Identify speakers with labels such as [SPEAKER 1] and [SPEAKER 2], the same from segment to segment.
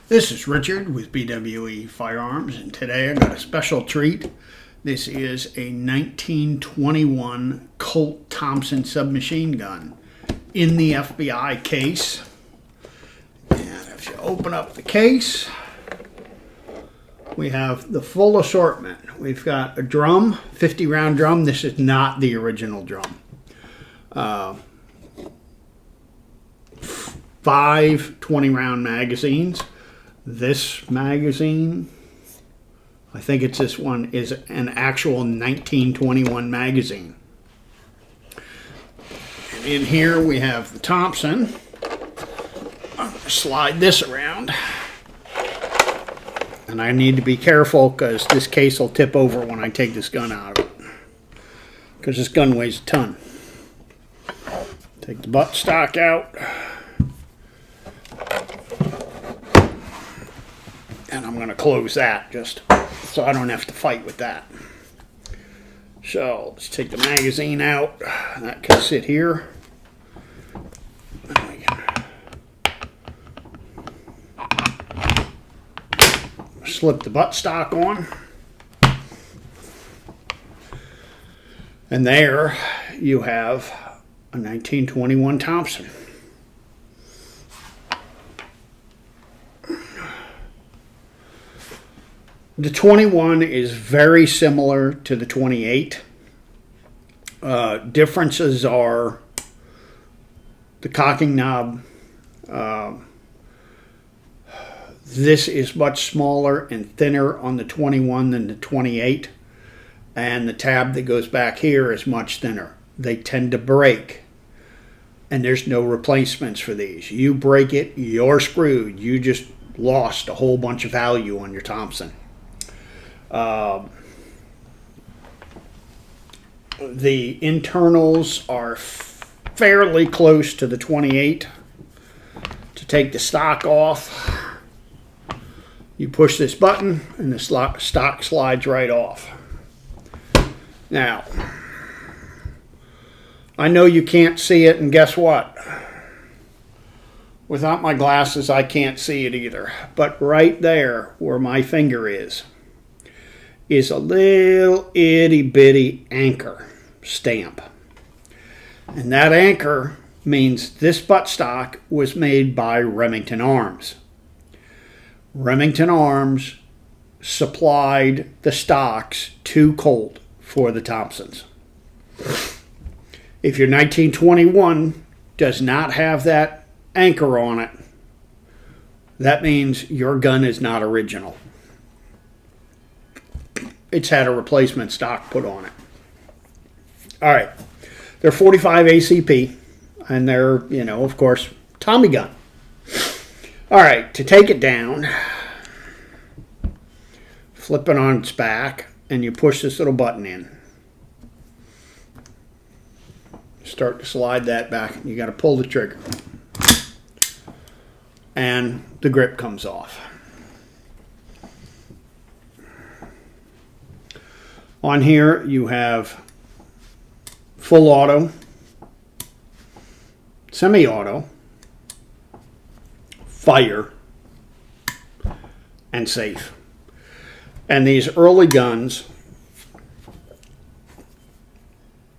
[SPEAKER 1] This is Richard with BWE Firearms, and today I got a special treat. This is a 1921 Colt Thompson submachine gun in the FBI case. And if you open up the case, we have the full assortment. We've got a drum, 50 round drum. This is not the original drum. 5 20 round magazines. This magazine, I think it's this one, is an actual 1921 magazine. And in here we have the Thompson. I'm going to slide this around. And I need to be careful because this case will tip over when I take this gun out of it. Because this gun weighs a ton. Take the butt stock out. And I'm going to close that just so I don't have to fight with that. So let's take the magazine out. That can sit here. Slip the buttstock on. And there you have a 1921 Thompson. The 21 is very similar to the 28. Differences are the cocking knob. This is much smaller and thinner on the 21 than the 28. And the tab that goes back here is much thinner. They tend to break. And there's no replacements for these. You break it, you're screwed. You just lost a whole bunch of value on your Thompson. The internals are fairly close to the 28. To take the stock off, you push this button and the stock slides right off. Now, I know you can't see it, and guess what? Without my glasses, I can't see it either. But right there, where my finger is a little itty bitty anchor stamp. And that anchor means this buttstock was made by Remington Arms. Remington Arms supplied the stocks to Colt for the Thompsons. If your 1921 does not have that anchor on it, that means your gun is not original. It's had a replacement stock put on it. All right. They're 45 ACP, and they're, of course, Tommy gun. All right, to take it down, flip it on its back, and you push this little button in. Start to slide that back. You got to pull the trigger. And the grip comes off. On here you have full auto, semi-auto, fire, and safe. And these early guns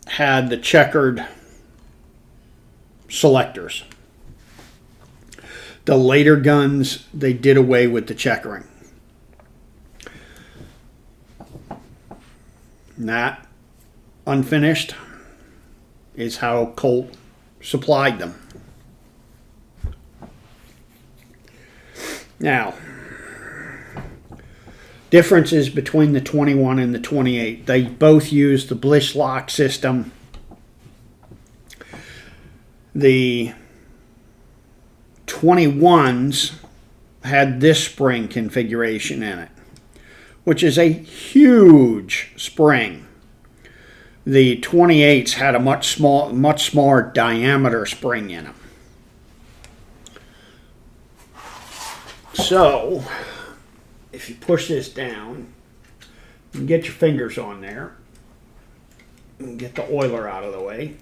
[SPEAKER 1] had the checkered selectors. The later guns, they did away with the checkering. That unfinished is how Colt supplied them. Now, differences between the 21 and the 28. They both use the Blish lock system. The 21s had this spring configuration in it, which is a huge spring. The 28s had a much smaller diameter spring in them. So, if you push this down, you can get your fingers on there and get the oiler out of the way.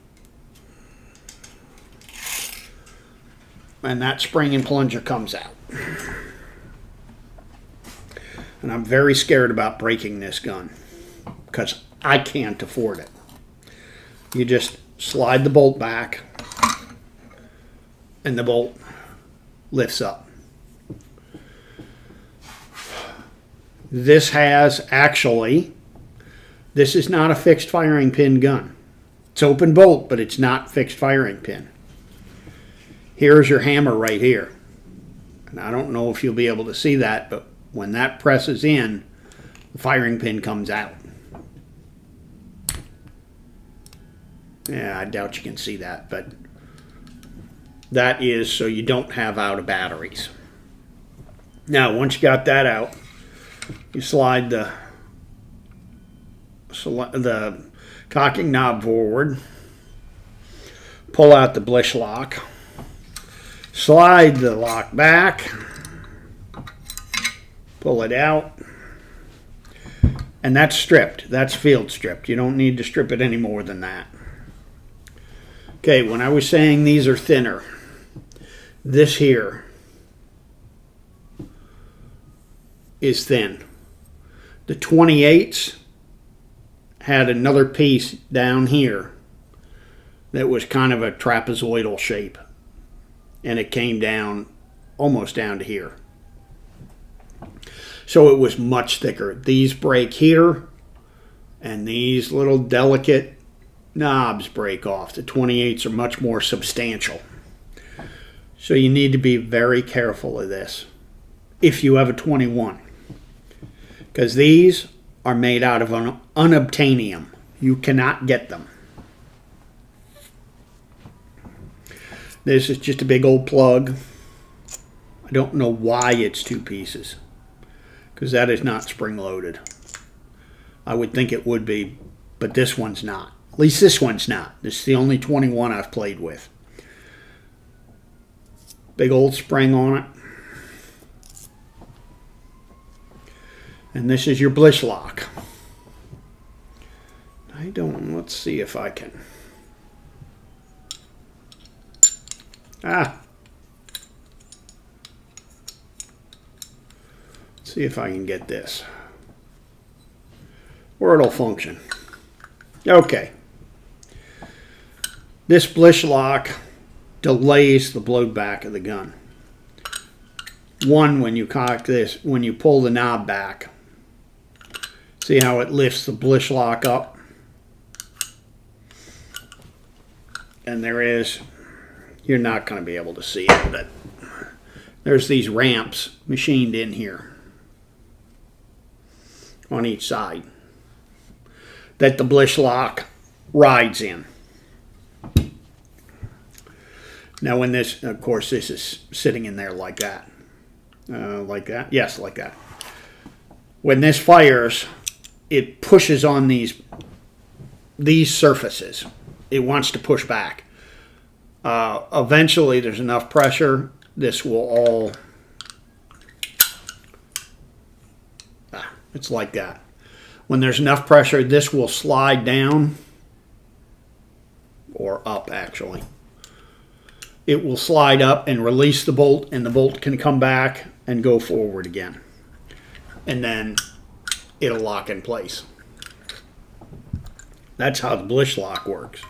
[SPEAKER 1] And that spring and plunger comes out. And I'm very scared about breaking this gun because I can't afford it. You just slide the bolt back and the bolt lifts up. This is not a fixed firing pin gun. It's open bolt, but it's not fixed firing pin. Here's your hammer right here. And I don't know if you'll be able to see that, but when that presses in, the firing pin comes out. Yeah, I doubt you can see that, but that is so you don't have out of batteries. Now, once you got that out, you slide the cocking knob forward, pull out the Blish lock, slide the lock back, pull it out, and that's stripped. That's field stripped. You don't need to strip it any more than that. Okay, when I was saying these are thinner, this here is thin. The 28s had another piece down here that was kind of a trapezoidal shape, and it came down almost down to here. So it was much thicker. These break here, and these little delicate knobs break off. The 28s are much more substantial. So you need to be very careful of this if you have a 21. Because these are made out of unobtainium. You cannot get them. This is just a big old plug. I don't know why it's two pieces, because that is not spring-loaded. I would think it would be, but this one's not. At least this one's not. This is the only 21 I've played with. Big old spring on it. And this is your Blish lock. Let's see if I can. Let's see if I can get this. Or it'll function. Okay. This Blish lock delays the blowback of the gun. One, when you cock this, when you pull the knob back, see how it lifts the Blish lock up? And there is, you're not going to be able to see it, but there's these ramps machined in here on each side that the Blish lock rides in. Now when this, of course, this is sitting in there like that. Like that? Yes, like that. When this fires, it pushes on these surfaces. It wants to push back. Eventually, there's enough pressure, this will all... it's like that. When there's enough pressure, this will slide down, or up actually. It will slide up and release the bolt, and the bolt can come back and go forward again. And then it'll lock in place. That's how the Blish lock works.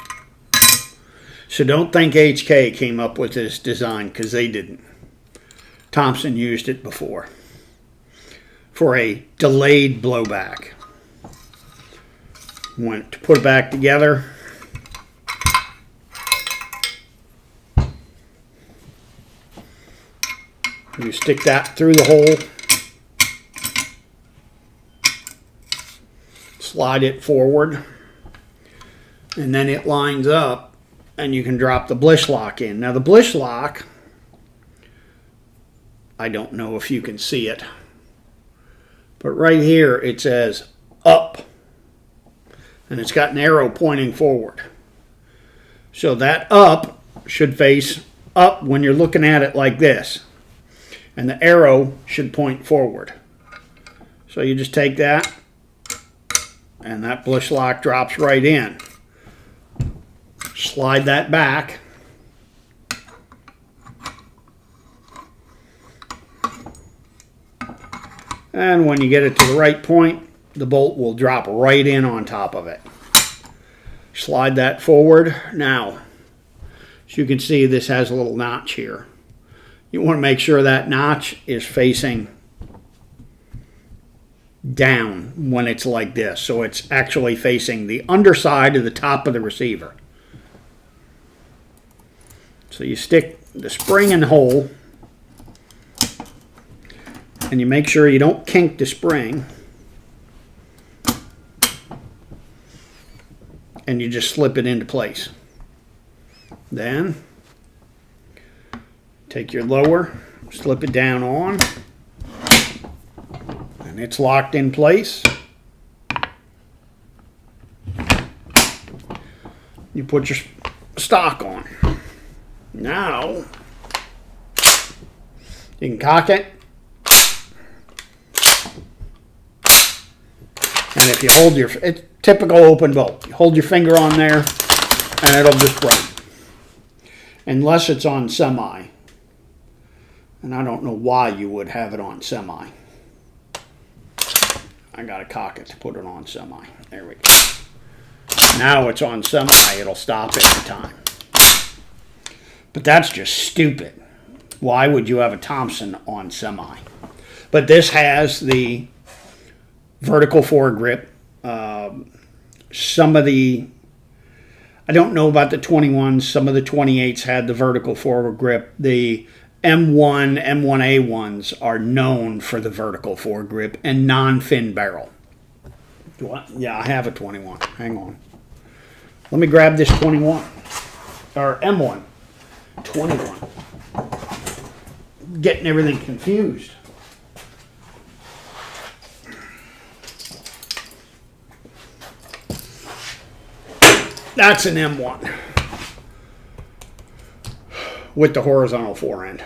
[SPEAKER 1] So don't think HK came up with this design, because they didn't. Thompson used it before for a delayed blowback. Want to put it back together. You stick that through the hole, slide it forward, and then it lines up, and you can drop the Blish lock in. Now the Blish lock, I don't know if you can see it, but right here it says up, and it's got an arrow pointing forward. So that up should face up when you're looking at it like this. And the arrow should point forward. So you just take that, and that Blish lock drops right in. Slide that back. And when you get it to the right point, the bolt will drop right in on top of it. Slide that forward. Now, as you can see, this has a little notch here. You want to make sure that notch is facing down when it's like this. So it's actually facing the underside of the top of the receiver. So you stick the spring in the hole, and you make sure you don't kink the spring. And you just slip it into place. Then take your lower, slip it down on, and it's locked in place. You put your stock on. Now you can cock it, and if you hold your, it's typical open bolt. You hold your finger on there, and it'll just run. Unless it's on semi. And I don't know why you would have it on semi. I gotta cock it to put it on semi. There we go. Now it's on semi, it'll stop every time. But that's just stupid. Why would you have a Thompson on semi? But this has the vertical foregrip. Some of the, I don't know about the 21s, some of the 28s had the vertical foregrip. The M1, M1A1s are known for the vertical foregrip and non-fin barrel. Yeah, I have a 21. Hang on. Let me grab this 21. Or M1. 21. Getting everything confused. That's an M1 with the horizontal forend.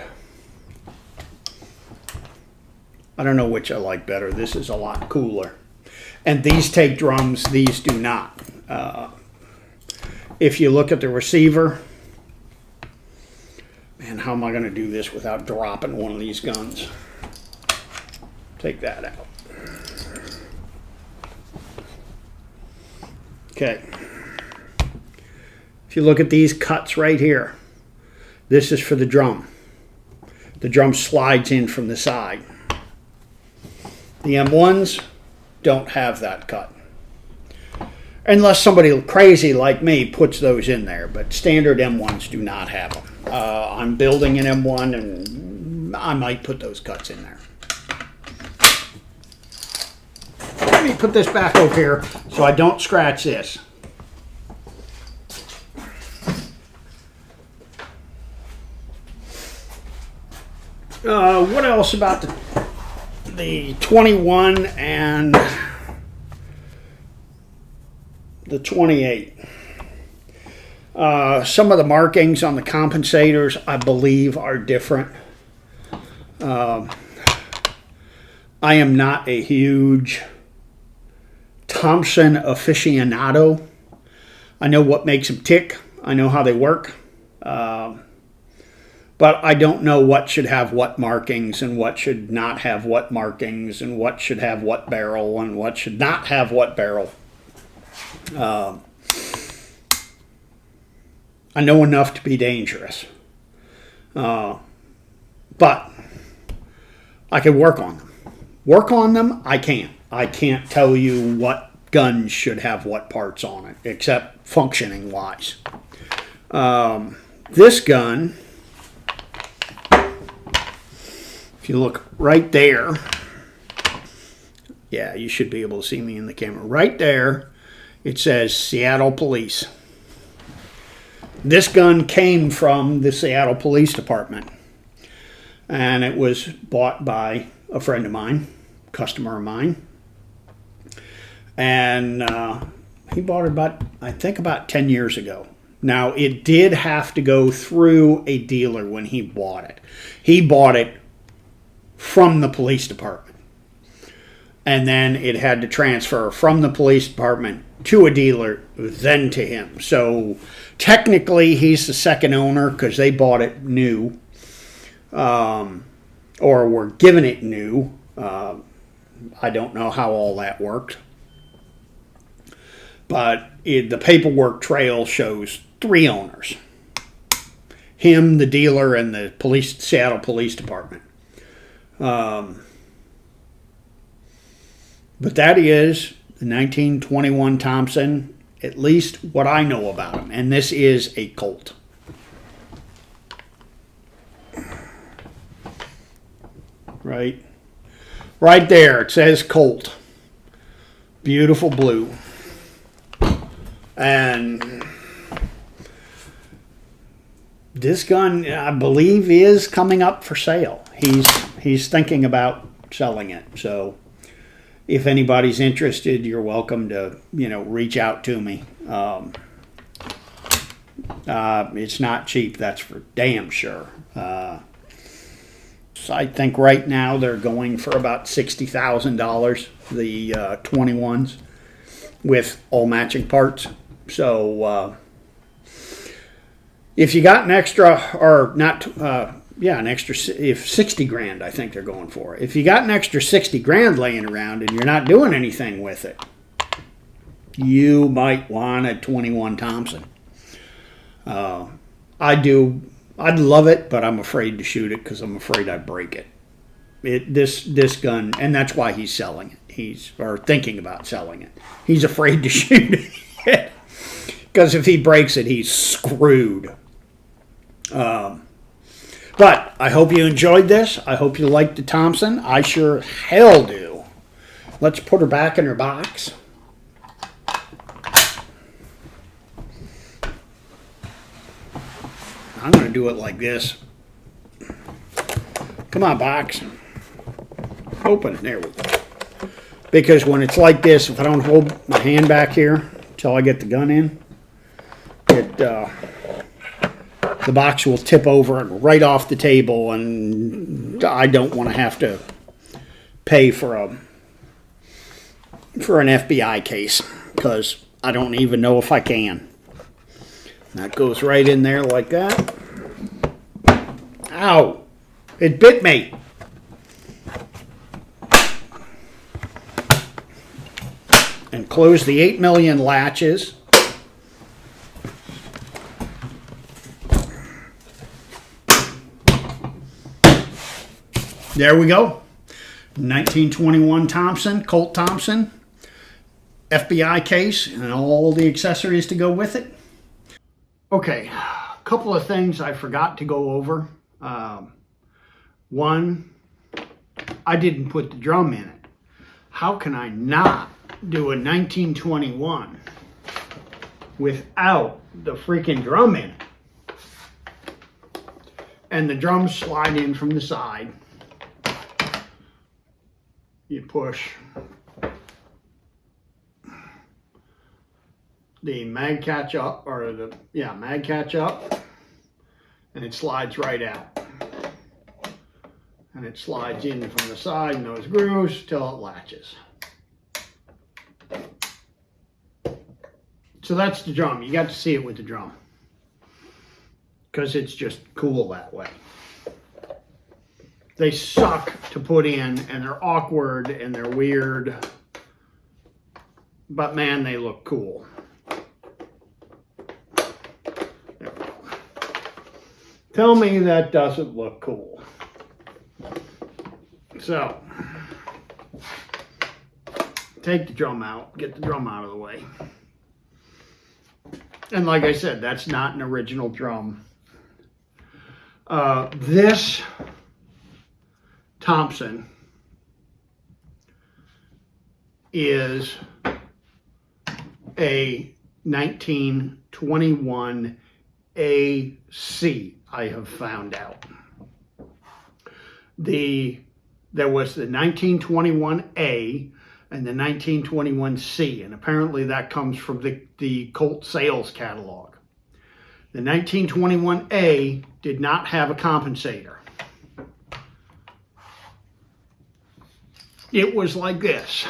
[SPEAKER 1] I don't know which I like better. This is a lot cooler. And these take drums, these do not. If you look at the receiver, man, how am I going to do this without dropping one of these guns? Take that out. Okay. If you look at these cuts right here, this is for the drum. The drum slides in from the side. The M1s don't have that cut. Unless somebody crazy like me puts those in there, but standard M1s do not have them. I'm building an M1 and I might put those cuts in there. Let me put this back over here so I don't scratch this. What else about the 21 and the 28? Some of the markings on the compensators, I believe, are different. I am not a huge Thompson aficionado. I know what makes them tick. I know how they work. But I don't know what should have what markings and what should not have what markings and what should have what barrel and what should not have what barrel. I know enough to be dangerous. But I can work on them. Work on them, I can't. I can't tell you what guns should have what parts on it, except functioning wise. This gun, if you look right there, yeah, you should be able to see me in the camera. Right there, it says Seattle Police. This gun came from the Seattle Police Department. And it was bought by a friend of mine, customer of mine. And he bought it about 10 years ago. Now, it did have to go through a dealer when he bought it. He bought it from the police department. And then it had to transfer from the police department to a dealer, then to him. So technically, he's the second owner because they bought it new. Or were given it new. I don't know how all that worked. But the paperwork trail shows 3 owners. Him, the dealer, and the Seattle Police Department. But that is the 1921 Thompson, at least what I know about him. And this is a Colt. Right there, it says Colt. Beautiful blue. And this gun, I believe, is coming up for sale. He's thinking about selling it. So if anybody's interested, you're welcome to, reach out to me. It's not cheap, that's for damn sure. So I think right now they're going for about $60,000, the 21s, with all matching parts. So if you got an extra, or not, an extra, if 60 grand, I think they're going for. If you got an extra 60 grand laying around and you're not doing anything with it, you might want a 21 Thompson. I'd love it, but I'm afraid to shoot it because I'm afraid I'd break it. This gun, and that's why he's selling it. Or thinking about selling it. He's afraid to shoot it because if he breaks it, he's screwed. But I hope you enjoyed this. I hope you liked the Thompson. I sure hell do. Let's put her back in her box. I'm going to do it like this. Come on, box. Open. There we go. Because when it's like this, if I don't hold my hand back here until I get the gun in, the box will tip over and right off the table, and I don't want to have to pay for an FBI case because I don't even know if I can. That goes right in there like that. Ow! It bit me. And close the 8 million latches. There we go. 1921 Thompson, Colt Thompson, FBI case, and all the accessories to go with it. Okay, a couple of things I forgot to go over. One, I didn't put the drum in it. How can I not do a 1921 without the freaking drum in it? And the drums slide in from the side. You push the mag catch up, or mag catch up, and it slides right out. And it slides in from the side in those grooves till it latches. So that's the drum. You got to see it with the drum, because it's just cool that way. They suck to put in, and they're awkward, and they're weird. But man, they look cool. Tell me that doesn't look cool. So, take the drum out, get the drum out of the way. And like I said, that's not an original drum. This Thompson is a 1921 AC, I have found out. There was the 1921A and the 1921C, and apparently that comes from the Colt sales catalog. The 1921A did not have a compensator. It was like this.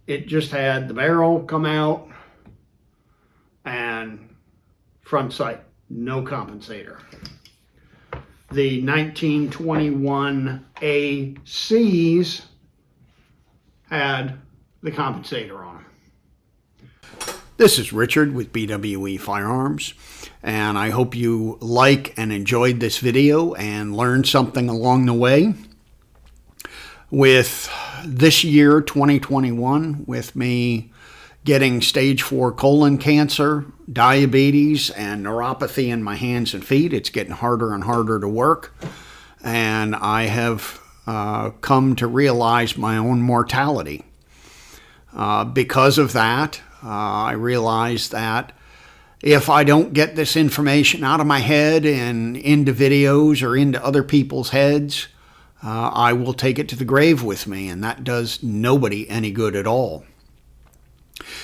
[SPEAKER 1] It just had the barrel come out and front sight, no compensator. The 1921 ACs had the compensator on. This is Richard with BWE Firearms, and I hope you like and enjoyed this video and learned something along the way. With this year, 2021, with me getting stage 4 colon cancer, diabetes, and neuropathy in my hands and feet, it's getting harder and harder to work. And I have come to realize my own mortality. Because of that, I realized that if I don't get this information out of my head and into videos or into other people's heads, I will take it to the grave with me, and that does nobody any good at all.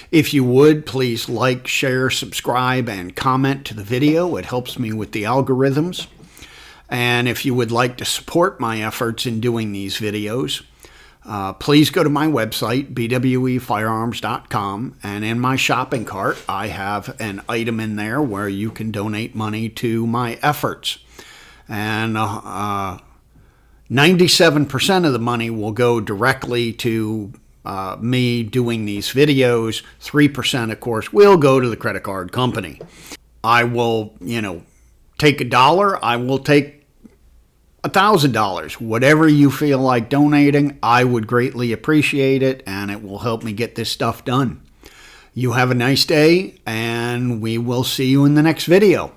[SPEAKER 1] If you would, please like, share, subscribe, and comment to the video. It helps me with the algorithms. And if you would like to support my efforts in doing these videos, please go to my website, bwefirearms.com, and in my shopping cart, I have an item in there where you can donate money to my efforts. And 97% of the money will go directly to me doing these videos. 3%, of course, will go to the credit card company. I will, take $1. I will take $1,000. Whatever you feel like donating, I would greatly appreciate it, and it will help me get this stuff done. You have a nice day, and we will see you in the next video.